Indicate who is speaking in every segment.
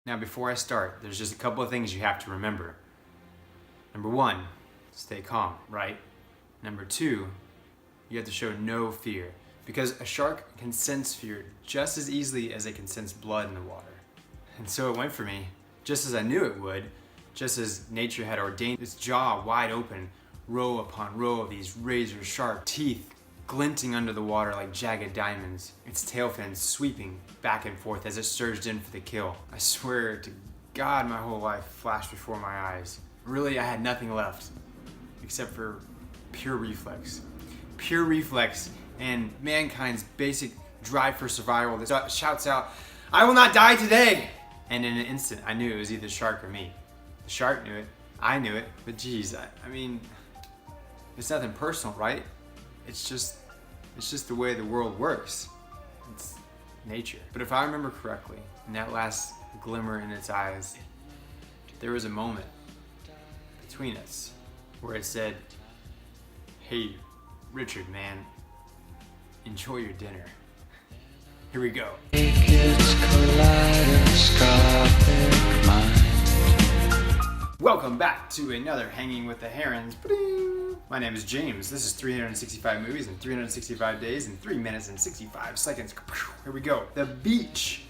Speaker 1: Now before I start, there's just a couple of things you have to remember. Number one, stay calm, right? Number two, you have to show no fear, because a shark can sense fear just as easily as it can sense blood in the water. And so it went for me, just as I knew it would, just as nature had ordained. Its jaw wide open, row upon row of these razor sharp teeth glinting under the water like jagged diamonds, its tail fins sweeping back and forth as it surged in for the kill. I swear to God, my whole life flashed before my eyes. Really, I had nothing left except for pure reflex. Pure reflex and mankind's basic drive for survival that shouts out, "I will not die today!" And in an instant, I knew it was either the shark or me. The shark knew it, I knew it, but geez, I mean, it's nothing personal, right? It's just the way the world works. It's nature. But if I remember correctly, in that last glimmer in its eyes, there was a moment between us where it said, "Hey, Richard, man, enjoy your dinner." Here we go. Welcome back to another Hanging with the Herons. My name is James. This is 365 movies in 365 days in 3 minutes and 65 seconds. Here we go. The Beach.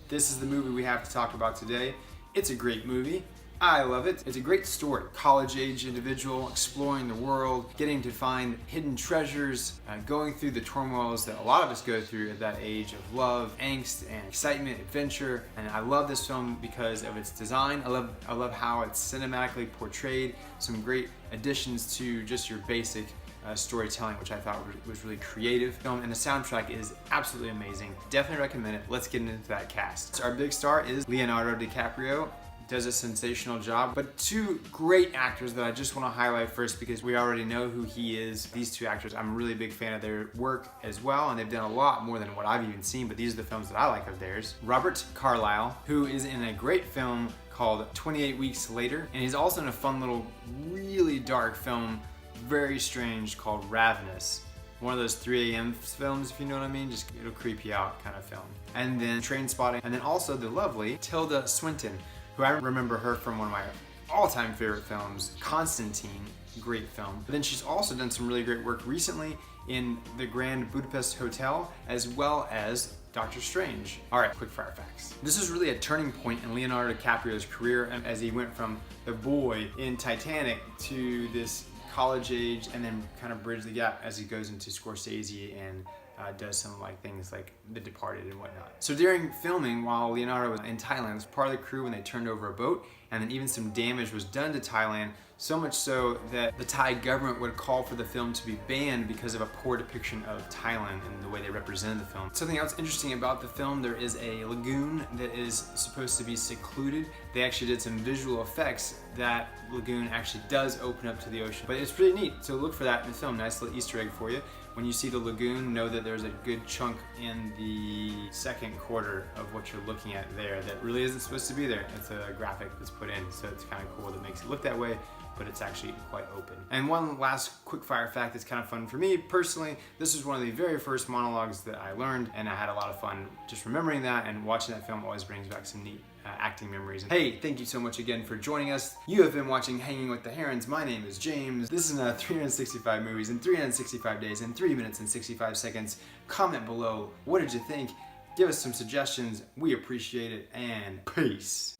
Speaker 1: This is the movie we have to talk about today. It's a great movie. I love it. It's a great story. College-age individual exploring the world, getting to find hidden treasures, going through the turmoils that a lot of us go through at that age of love, angst, and excitement, adventure. And I love this film because of its design. I love how it's cinematically portrayed. Some great additions to just your basic storytelling, which I thought was really creative. And the soundtrack is absolutely amazing. Definitely recommend it. Let's get into that cast. So our big star is Leonardo DiCaprio. Does a sensational job, but two great actors that I just want to highlight first because we already know who he is. These two actors, I'm a really big fan of their work as well, and they've done a lot more than what I've even seen, but these are the films that I like of theirs. Robert Carlyle, who is in a great film called 28 Weeks Later, and he's also in a fun little, really dark film, very strange, called Ravenous. One of those 3 a.m. films, if you know what I mean, just it'll creep you out kind of film. And then Trainspotting, and then also the lovely Tilda Swinton, who I remember her from one of my all-time favorite films, Constantine, great film. But then she's also done some really great work recently in the Grand Budapest Hotel, as well as Doctor Strange. All right, quick fire facts. This is really a turning point in Leonardo DiCaprio's career as he went from the boy in Titanic to this college age, and then kind of bridge the gap as he goes into Scorsese and does some things like The Departed and whatnot. So during filming, while Leonardo was in Thailand, was part of the crew when they turned over a boat, and then even some damage was done to Thailand, so much so that the Thai government would call for the film to be banned because of a poor depiction of Thailand and the way they represented the film. Something else interesting about the film, there is a lagoon that is supposed to be secluded. They actually did some visual effects. That lagoon actually does open up to the ocean, but it's pretty neat, so look for that in the film. Nice little Easter egg for you. When you see the lagoon, know that there's a good chunk in the second quarter of what you're looking at there that really isn't supposed to be there. It's a graphic that's put in, so it's kind of cool that makes it look that way, but it's actually quite open. And one last quick fire fact that's kind of fun for me personally, this is one of the very first monologues that I learned, and I had a lot of fun just remembering that, and watching that film always brings back some neat acting memories. Hey, thank you so much again for joining us. You have been watching Hanging with the Herons. My name is James. This is 365 movies in 365 days in 3 minutes and 65 seconds. Comment below. What did you think? Give us some suggestions. We appreciate it, and peace.